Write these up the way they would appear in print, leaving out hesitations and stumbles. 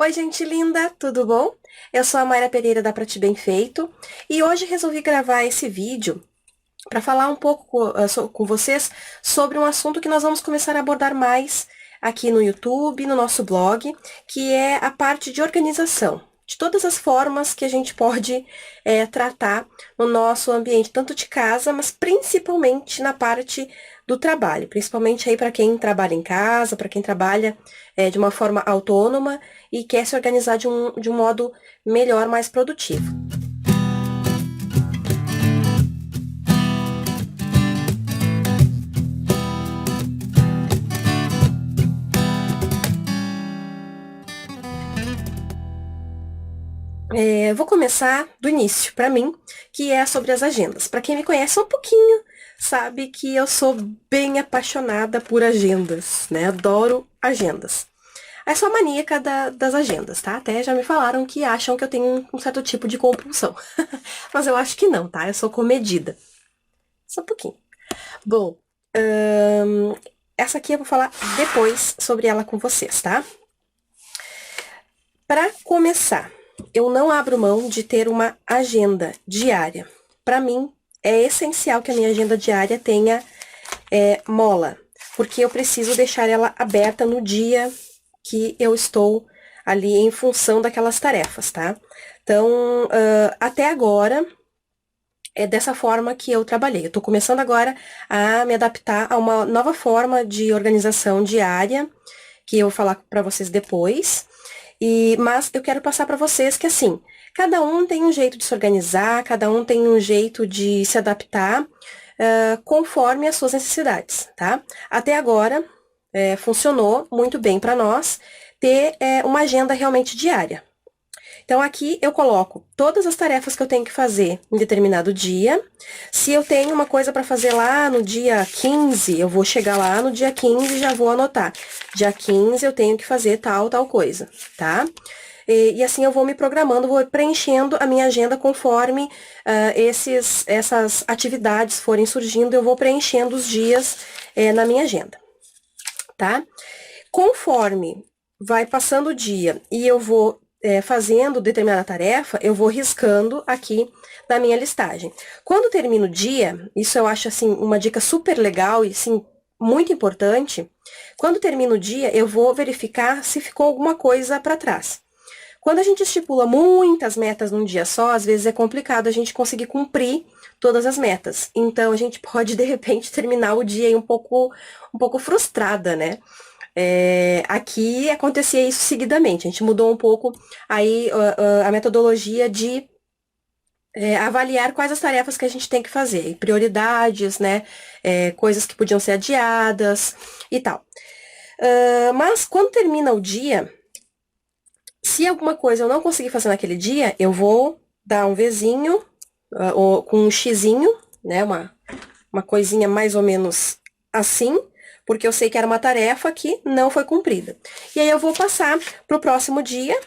Oi, gente linda, tudo bom? Eu sou a Mayra Pereira da Prati Bem Feito e hoje resolvi gravar esse vídeo para falar um pouco com vocês sobre um assunto que nós vamos começar a abordar mais aqui no YouTube, no nosso blog, que é a parte de organização, de todas as formas que a gente pode tratar no nosso ambiente, tanto de casa, mas principalmente na parte do trabalho, principalmente aí para quem trabalha em casa, para quem trabalha de uma forma autônoma e quer se organizar de um modo melhor, mais produtivo. Vou começar do início, para mim, que é sobre as agendas. Para quem me conhece um pouquinho, sabe que eu sou bem apaixonada por agendas, né? Adoro agendas. Eu sou maníaca das agendas, tá? Até já me falaram que acham que eu tenho um certo tipo de compulsão. Mas eu acho que não, tá? Eu sou comedida. Só um pouquinho. Bom, essa aqui eu vou falar depois sobre ela com vocês, tá? Para começar, eu não abro mão de ter uma agenda diária. Para mim, é essencial que a minha agenda diária tenha mola, porque eu preciso deixar ela aberta no dia que eu estou ali em função daquelas tarefas, tá? Então, até agora, é dessa forma que eu trabalhei. Eu estou começando agora a me adaptar a uma nova forma de organização diária, que eu vou falar para vocês depois. Mas eu quero passar para vocês que, assim, cada um tem um jeito de se organizar, cada um tem um jeito de se adaptar conforme as suas necessidades, tá? Até agora, funcionou muito bem para nós ter uma agenda realmente diária. Então, aqui eu coloco todas as tarefas que eu tenho que fazer em determinado dia. Se eu tenho uma coisa para fazer lá no dia 15, eu vou chegar lá no dia 15 e já vou anotar. Dia 15 eu tenho que fazer tal coisa, tá? E assim eu vou me programando, vou preenchendo a minha agenda conforme essas atividades forem surgindo, eu vou preenchendo os dias na minha agenda, tá? Conforme vai passando o dia e eu vou fazendo determinada tarefa, eu vou riscando aqui na minha listagem. Quando termina o dia, isso eu acho assim uma dica super legal e assim, muito importante. Quando termina o dia, eu vou verificar se ficou alguma coisa para trás. Quando a gente estipula muitas metas num dia só, às vezes é complicado a gente conseguir cumprir todas as metas. Então, a gente pode, de repente, terminar o dia aí um pouco frustrada, né? Aqui acontecia isso seguidamente. A gente mudou um pouco aí a metodologia de avaliar quais as tarefas que a gente tem que fazer, e prioridades, né? Coisas que podiam ser adiadas e tal. Mas quando termina o dia, se alguma coisa eu não conseguir fazer naquele dia, eu vou dar um Vzinho com um xizinho, né? Uma coisinha mais ou menos assim, porque eu sei que era uma tarefa que não foi cumprida. E aí eu vou passar para o próximo dia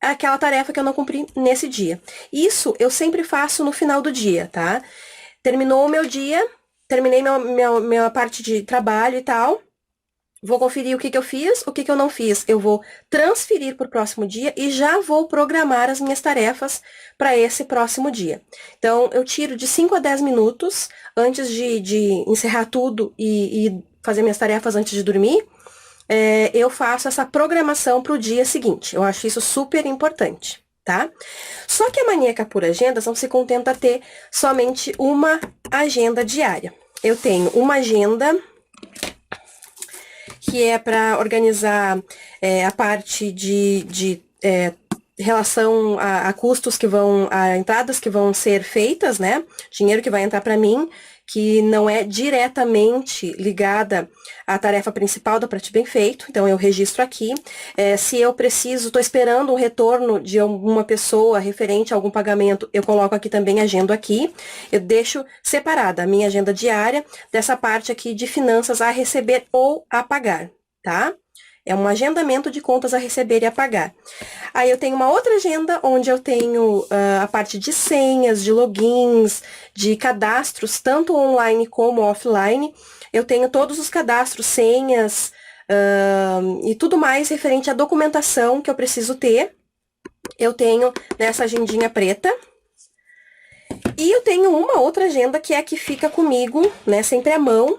aquela tarefa que eu não cumpri nesse dia. Isso eu sempre faço no final do dia, tá? Terminou o meu dia, terminei minha parte de trabalho e tal. Vou conferir o que eu fiz, o que eu não fiz. Eu vou transferir para o próximo dia e já vou programar as minhas tarefas para esse próximo dia. Então, eu tiro de 5 a 10 minutos antes de encerrar tudo e fazer minhas tarefas antes de dormir. Eu faço essa programação para o dia seguinte. Eu acho isso super importante, tá? Só que a maníaca por agendas não se contenta a ter somente uma agenda diária. Eu tenho uma agenda que é para organizar a parte de relação a custos a entradas que vão ser feitas, né? Dinheiro que vai entrar para mim, que não é diretamente ligada à tarefa principal da Prati Bem Feito, então eu registro aqui. Se eu preciso, estou esperando um retorno de alguma pessoa referente a algum pagamento, eu coloco aqui também, agendo aqui. Eu deixo separada a minha agenda diária dessa parte aqui de finanças a receber ou a pagar, tá? É um agendamento de contas a receber e a pagar. Aí eu tenho uma outra agenda onde eu tenho a parte de senhas, de logins, de cadastros, tanto online como offline. Eu tenho todos os cadastros, senhas, e tudo mais referente à documentação que eu preciso ter. Eu tenho nessa agendinha preta. E eu tenho uma outra agenda que é a que fica comigo, né, sempre à mão.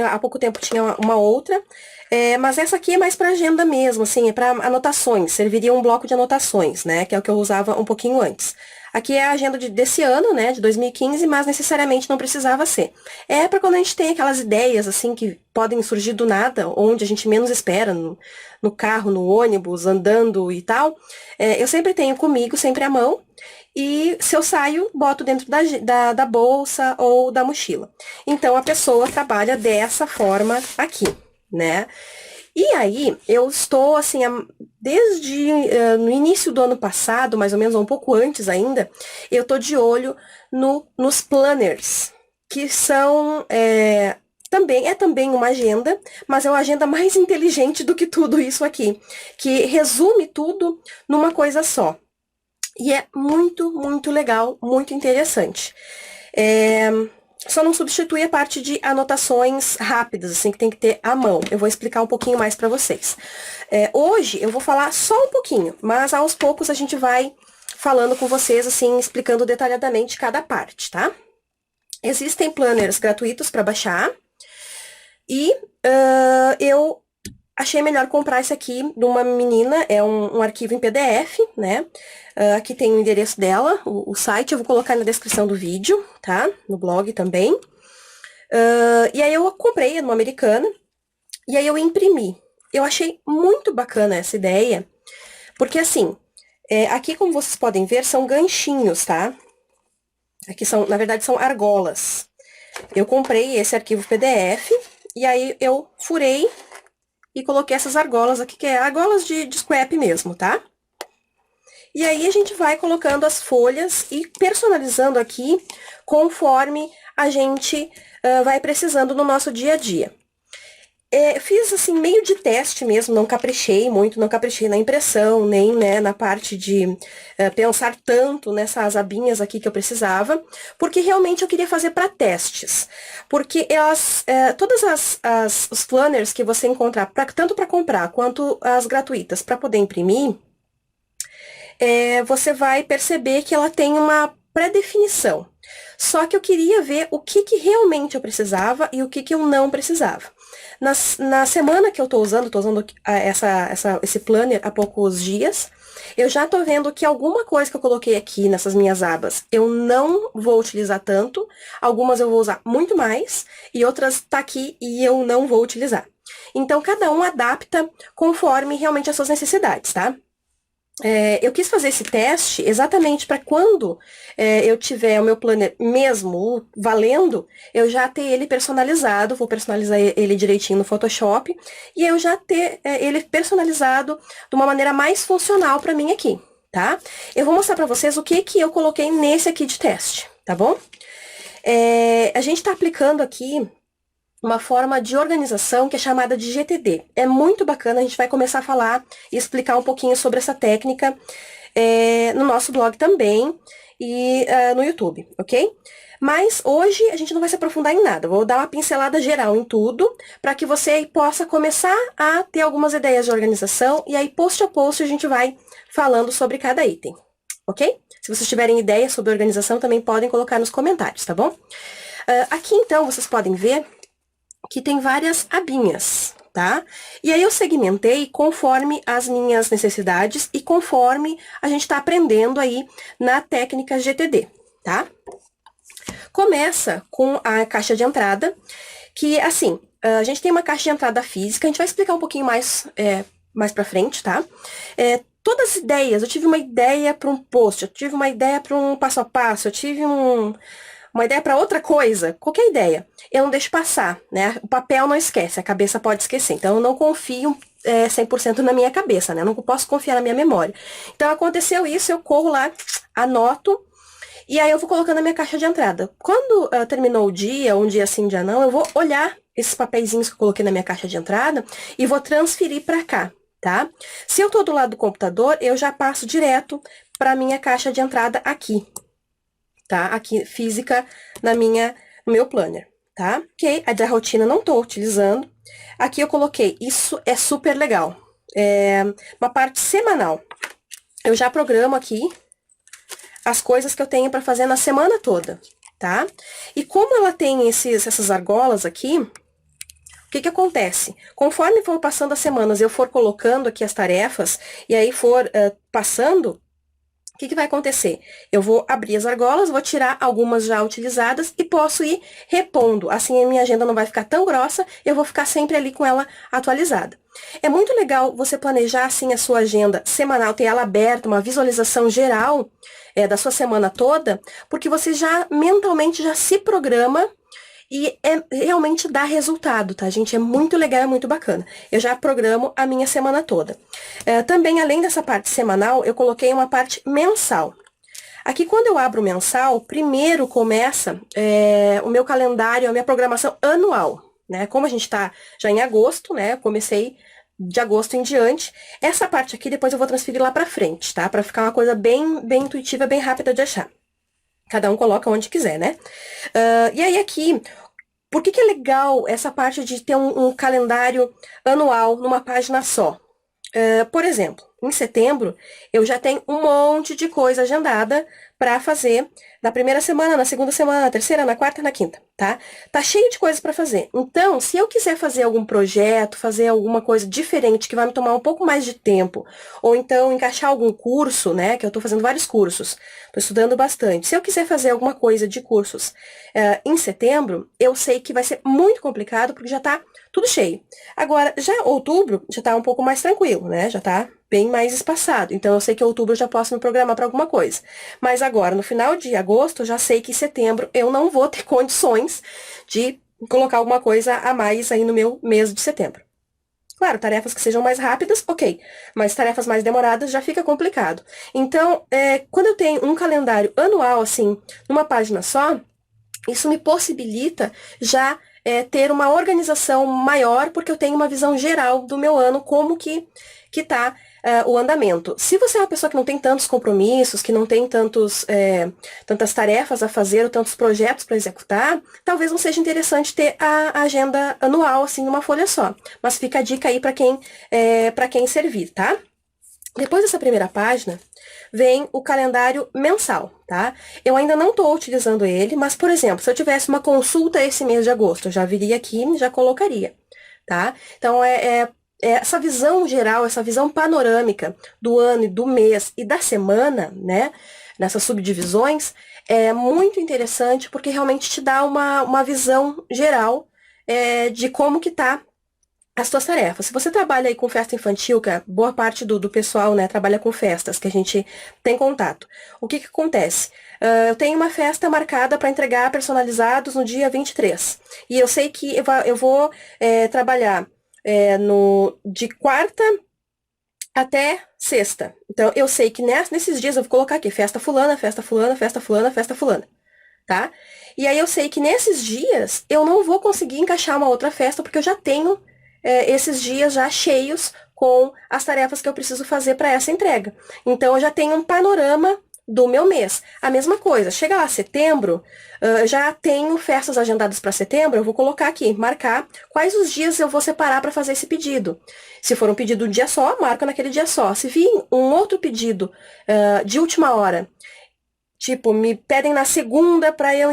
Há pouco tempo tinha uma outra, mas essa aqui é mais para agenda mesmo, assim, é para anotações, serviria um bloco de anotações, né, que é o que eu usava um pouquinho antes. Aqui é a agenda desse ano, né, de 2015, mas necessariamente não precisava ser. É para quando a gente tem aquelas ideias, assim, que podem surgir do nada, onde a gente menos espera, no carro, no ônibus, andando e tal. Eu sempre tenho comigo, sempre à mão. E se eu saio, boto dentro da bolsa ou da mochila. Então, a pessoa trabalha dessa forma aqui, né? E aí, eu estou, assim, desde no início do ano passado, mais ou menos, ou um pouco antes ainda, eu tô de olho nos planners, que são... também uma agenda, mas é uma agenda mais inteligente do que tudo isso aqui, que resume tudo numa coisa só. E é muito, muito legal, muito interessante. Só não substitui a parte de anotações rápidas, assim, que tem que ter à mão. Eu vou explicar um pouquinho mais para vocês. Hoje eu vou falar só um pouquinho, mas aos poucos a gente vai falando com vocês, assim, explicando detalhadamente cada parte, tá? Existem planners gratuitos para baixar. E eu achei melhor comprar esse aqui de uma menina, é um arquivo em PDF, né? Aqui tem o endereço dela, o site, eu vou colocar na descrição do vídeo, tá? No blog também. E aí eu comprei numa americana, e aí eu imprimi. Eu achei muito bacana essa ideia, porque assim, aqui como vocês podem ver, são ganchinhos, tá? Aqui na verdade, são argolas. Eu comprei esse arquivo PDF, e aí eu furei e coloquei essas argolas aqui, que é argolas de scrap mesmo, tá? E aí a gente vai colocando as folhas e personalizando aqui conforme a gente vai precisando no nosso dia a dia. Fiz assim meio de teste mesmo, não caprichei muito, não caprichei na impressão, nem, né, na parte de pensar tanto nessas abinhas aqui que eu precisava, porque realmente eu queria fazer para testes. Porque todas os planners que você encontrar, tanto para comprar quanto as gratuitas para poder imprimir, você vai perceber que ela tem uma pré-definição. Só que eu queria ver o que realmente eu precisava e o que eu não precisava. Na semana que eu tô usando esse planner há poucos dias, eu já tô vendo que alguma coisa que eu coloquei aqui nessas minhas abas eu não vou utilizar tanto, algumas eu vou usar muito mais, e outras tá aqui e eu não vou utilizar. Então, cada um adapta conforme realmente as suas necessidades, tá? Eu quis fazer esse teste exatamente para quando eu tiver o meu planner mesmo valendo, eu já ter ele personalizado, vou personalizar ele direitinho no Photoshop, e eu já ter ele personalizado de uma maneira mais funcional para mim aqui, tá? Eu vou mostrar para vocês o que eu coloquei nesse aqui de teste, tá bom? A gente está aplicando aqui uma forma de organização que é chamada de GTD. É muito bacana, a gente vai começar a falar e explicar um pouquinho sobre essa técnica no nosso blog também e no YouTube, ok? Mas hoje a gente não vai se aprofundar em nada, vou dar uma pincelada geral em tudo, para que você possa começar a ter algumas ideias de organização, e aí post a post a gente vai falando sobre cada item, ok? Se vocês tiverem ideias sobre organização, também podem colocar nos comentários, tá bom? Aqui então vocês podem ver que tem várias abinhas, tá? E aí eu segmentei conforme as minhas necessidades e conforme a gente tá aprendendo aí na técnica GTD, tá? Começa com a caixa de entrada, que assim, a gente tem uma caixa de entrada física, a gente vai explicar um pouquinho mais pra frente, tá? Todas as ideias, eu tive uma ideia para um post, eu tive uma ideia para um passo a passo, eu tive uma ideia para outra coisa, qualquer ideia, eu não deixo passar, né? O papel não esquece, a cabeça pode esquecer. Então, eu não confio 100% na minha cabeça, né? Eu não posso confiar na minha memória. Então, aconteceu isso, eu corro lá, anoto, e aí eu vou colocando na minha caixa de entrada. Quando terminou o dia, um dia sim, um dia não, eu vou olhar esses papeizinhos que eu coloquei na minha caixa de entrada e vou transferir para cá, tá? Se eu tô do lado do computador, eu já passo direto para minha caixa de entrada aqui, tá? Aqui, física, no meu planner, tá? Ok, a da rotina não tô utilizando, Aqui eu coloquei, isso é super legal. É uma parte semanal. Eu já programo aqui as coisas que eu tenho para fazer na semana toda, tá? E como ela tem essas argolas aqui, o que que acontece? Conforme for passando as semanas, eu for colocando aqui as tarefas, e aí for passando, o que que vai acontecer? Eu vou abrir as argolas, vou tirar algumas já utilizadas e posso ir repondo. Assim a minha agenda não vai ficar tão grossa, eu vou ficar sempre ali com ela atualizada. É muito legal você planejar assim a sua agenda semanal, ter ela aberta, uma visualização geral da sua semana toda, porque você já mentalmente já se programa e realmente dá resultado, tá, gente? É muito legal, é muito bacana. Eu já programo a minha semana toda. Também, além dessa parte semanal, eu coloquei uma parte mensal. Aqui, quando eu abro o mensal, primeiro começa o meu calendário, a minha programação anual, né? Como a gente está já em agosto, né? Eu comecei de agosto em diante. Essa parte aqui, depois eu vou transferir lá pra frente, tá? Pra ficar uma coisa bem, bem intuitiva, bem rápida de achar. Cada um coloca onde quiser, né? E aí aqui, por que que é legal essa parte de ter um calendário anual numa página só? Por exemplo, em setembro, eu já tenho um monte de coisa agendada para fazer na primeira semana, na segunda semana, na terceira, na quarta e na quinta, tá? Tá cheio de coisas para fazer. Então, se eu quiser fazer algum projeto, fazer alguma coisa diferente que vai me tomar um pouco mais de tempo, ou então encaixar algum curso, né, que eu tô fazendo vários cursos, tô estudando bastante. Se eu quiser fazer alguma coisa de cursos em setembro, eu sei que vai ser muito complicado, porque já tá tudo cheio. Agora, já outubro já tá um pouco mais tranquilo, né? Já tá bem mais espaçado. Então, eu sei que outubro eu já posso me programar para alguma coisa. Mas agora, no final de agosto, eu já sei que em setembro eu não vou ter condições de colocar alguma coisa a mais aí no meu mês de setembro. Claro, tarefas que sejam mais rápidas, ok. Mas tarefas mais demoradas já fica complicado. Então, quando eu tenho um calendário anual, assim, numa página só, isso me possibilita já ter uma organização maior, porque eu tenho uma visão geral do meu ano, como que tá o andamento. Se você é uma pessoa que não tem tantos compromissos, que não tem tantas tarefas a fazer, ou tantos projetos para executar, talvez não seja interessante ter a agenda anual, assim, numa folha só. Mas fica a dica aí para quem servir, tá? Depois dessa primeira página, vem o calendário mensal, tá? Eu ainda não estou utilizando ele, mas, por exemplo, se eu tivesse uma consulta esse mês de agosto, eu já viria aqui e já colocaria, tá? Então, essa visão geral, essa visão panorâmica do ano e do mês e da semana, né? Nessas subdivisões, é muito interessante porque realmente te dá uma visão geral de como que tá as suas tarefas. Se você trabalha aí com festa infantil, que boa parte do pessoal, né, trabalha com festas, que a gente tem contato. O que que acontece? Eu tenho uma festa marcada para entregar personalizados no dia 23. E eu sei que eu vou trabalhar de quarta até sexta. Então, eu sei que nesses dias eu vou colocar aqui festa fulana, festa fulana, festa fulana, festa fulana. Tá? E aí eu sei que nesses dias eu não vou conseguir encaixar uma outra festa, porque eu já tenho esses dias já cheios com as tarefas que eu preciso fazer para essa entrega. Então, eu já tenho um panorama do meu mês. A mesma coisa, chega lá setembro, já tenho festas agendadas para setembro, eu vou colocar aqui, marcar quais os dias eu vou separar para fazer esse pedido. Se for um pedido um dia só, marca naquele dia só. Se vir um outro pedido de última hora, tipo, me pedem na segunda para eu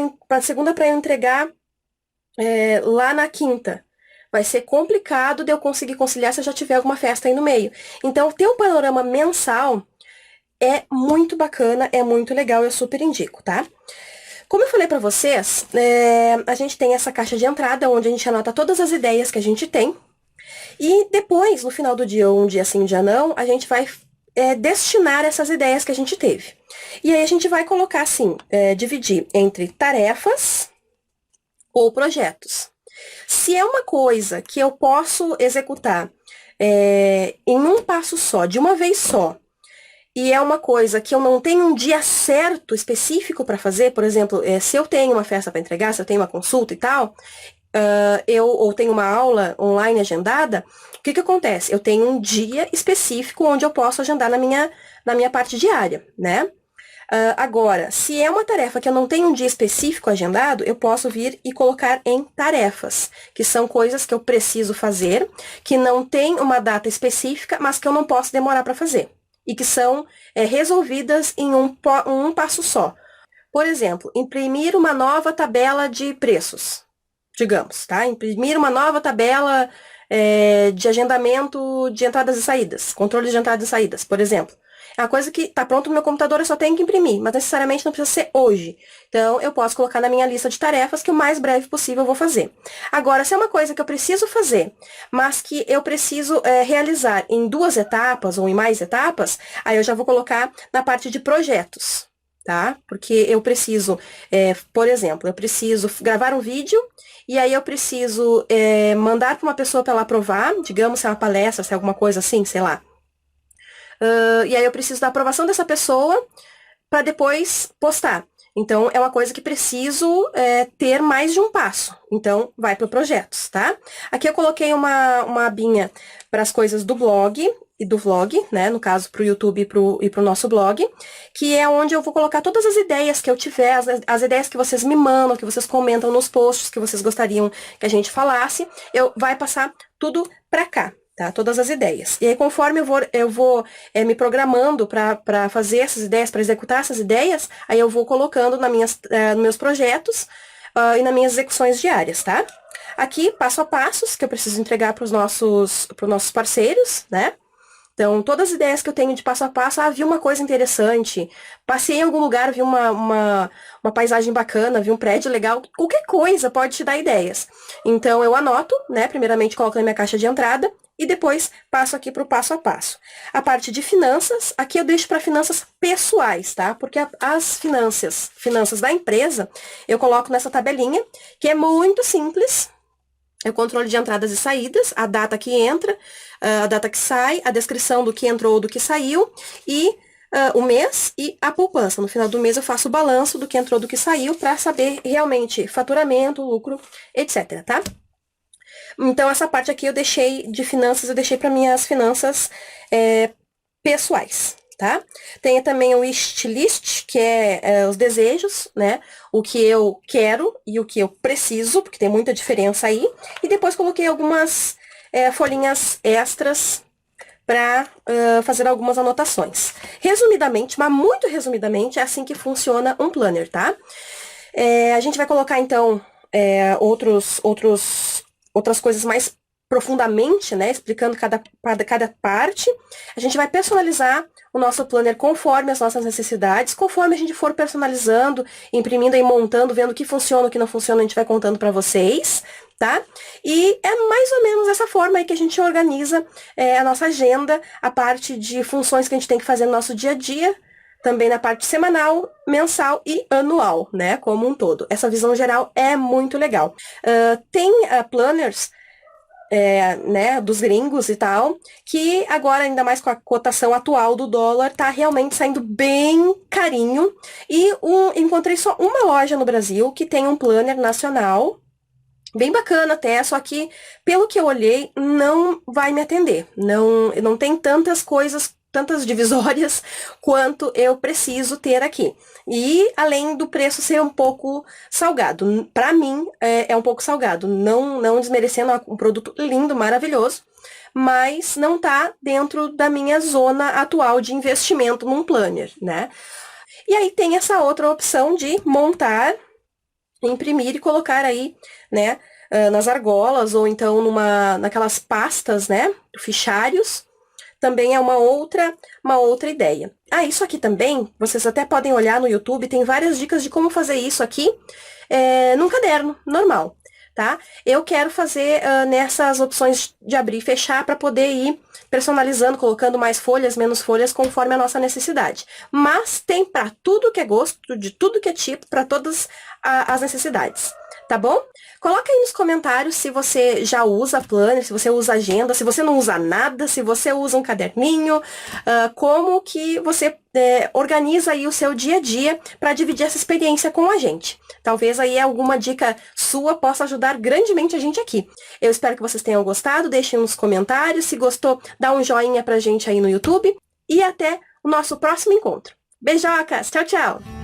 entregar lá na quinta. Vai ser complicado de eu conseguir conciliar se eu já tiver alguma festa aí no meio. Então, ter um panorama mensal é muito bacana, é muito legal, eu super indico, tá? Como eu falei pra vocês, a gente tem essa caixa de entrada, onde a gente anota todas as ideias que a gente tem. E depois, no final do dia, ou um dia sim, um dia não, a gente vai destinar essas ideias que a gente teve. E aí a gente vai colocar assim, dividir entre tarefas ou projetos. Se é uma coisa que eu posso executar em um passo só, de uma vez só, e é uma coisa que eu não tenho um dia certo, específico para fazer, por exemplo, se eu tenho uma festa para entregar, se eu tenho uma consulta e tal, ou tenho uma aula online agendada, o que que acontece? Eu tenho um dia específico onde eu posso agendar na minha parte diária, né? Agora, se é uma tarefa que eu não tenho um dia específico agendado, eu posso vir e colocar em tarefas, que são coisas que eu preciso fazer, que não tem uma data específica, mas que eu não posso demorar para fazer. E que são resolvidas em um passo só. Por exemplo, imprimir uma nova tabela de preços, digamos, tá? Imprimir uma nova tabela de agendamento de entradas e saídas, controle de entradas e saídas, por exemplo. É uma coisa que está pronto no meu computador, eu só tenho que imprimir, mas necessariamente não precisa ser hoje. Então, eu posso colocar na minha lista de tarefas que o mais breve possível eu vou fazer. Agora, se é uma coisa que eu preciso fazer, mas que eu preciso realizar em 2 etapas ou em mais etapas, aí eu já vou colocar na parte de projetos, tá? Porque eu preciso, por exemplo, eu preciso gravar um vídeo e aí eu preciso mandar para uma pessoa para ela aprovar, digamos, se é uma palestra, se é alguma coisa assim, sei lá. E aí eu preciso da aprovação dessa pessoa para depois postar. Então, é uma coisa que preciso ter mais de um passo. Então, vai para projetos, tá? Aqui eu coloquei uma abinha para as coisas do blog e do vlog, né? No caso, para o YouTube e para o nosso blog, que é onde eu vou colocar todas as ideias que eu tiver, as ideias que vocês me mandam, que vocês comentam nos posts, que vocês gostariam que a gente falasse, vai passar tudo para cá. Tá? Todas as ideias. E aí, conforme eu vou me programando para fazer essas ideias, para executar essas ideias, aí eu vou colocando nos meus projetos e nas minhas execuções diárias, tá? Aqui, passo a passos que eu preciso entregar para os nossos parceiros, né? Então, todas as ideias que eu tenho de passo a passo, vi uma coisa interessante, passei em algum lugar, vi uma paisagem bacana, vi um prédio legal, qualquer coisa pode te dar ideias. Então, eu anoto, né? Primeiramente, coloco na minha caixa de entrada e depois passo aqui para o passo a passo. A parte de finanças, aqui eu deixo para finanças pessoais, tá? Porque as finanças da empresa, eu coloco nessa tabelinha, que é muito simples. É o controle de entradas e saídas, a data que entra, a data que sai, a descrição do que entrou ou do que saiu e o mês e a poupança. No final do mês eu faço o balanço do que entrou, do que saiu, para saber realmente faturamento, lucro, etc, tá? Então, essa parte aqui eu deixei de finanças, eu deixei para minhas finanças pessoais. Tá? Tem também o wish list, que é os desejos, né? O que eu quero e o que eu preciso, porque tem muita diferença aí. E depois coloquei algumas folhinhas extras para fazer algumas anotações. Resumidamente, mas muito resumidamente, é assim que funciona um planner, tá? A gente vai colocar, então, outras coisas mais profundamente, né, explicando cada parte. A gente vai personalizar o nosso planner conforme as nossas necessidades, conforme a gente for personalizando, imprimindo e montando, vendo o que funciona, o que não funciona, a gente vai contando para vocês, tá? E é mais ou menos dessa forma aí que a gente organiza a nossa agenda, a parte de funções que a gente tem que fazer no nosso dia a dia, também na parte semanal, mensal e anual, né, como um todo. Essa visão geral é muito legal. Tem planners né, dos gringos e tal, que agora, ainda mais com a cotação atual do dólar, tá realmente saindo bem carinho. E encontrei só uma loja no Brasil que tem um planner nacional, bem bacana até, só que, pelo que eu olhei, não vai me atender. Não tem tantas coisas, tantas divisórias quanto eu preciso ter aqui. E além do preço ser um pouco salgado. Para mim, é um pouco salgado. Não desmerecendo, um produto lindo, maravilhoso, mas não tá dentro da minha zona atual de investimento num planner, né? E aí tem essa outra opção de montar, imprimir e colocar aí, né, nas argolas ou então naquelas pastas, né, fichários. Também é uma outra ideia. Isso aqui também, vocês até podem olhar no YouTube, tem várias dicas de como fazer isso aqui num caderno normal, tá? Eu quero fazer nessas opções de abrir e fechar para poder ir personalizando, colocando mais folhas, menos folhas, conforme a nossa necessidade. Mas tem para tudo que é gosto, de tudo que é tipo, para todas as necessidades. Tá bom? Coloca aí nos comentários se você já usa planner, se você usa agenda, se você não usa nada, se você usa um caderninho, como que você organiza aí o seu dia a dia para dividir essa experiência com a gente. Talvez aí alguma dica sua possa ajudar grandemente a gente aqui. Eu espero que vocês tenham gostado, deixem nos comentários, se gostou, dá um joinha pra gente aí no YouTube e até o nosso próximo encontro. Beijocas! Tchau, tchau!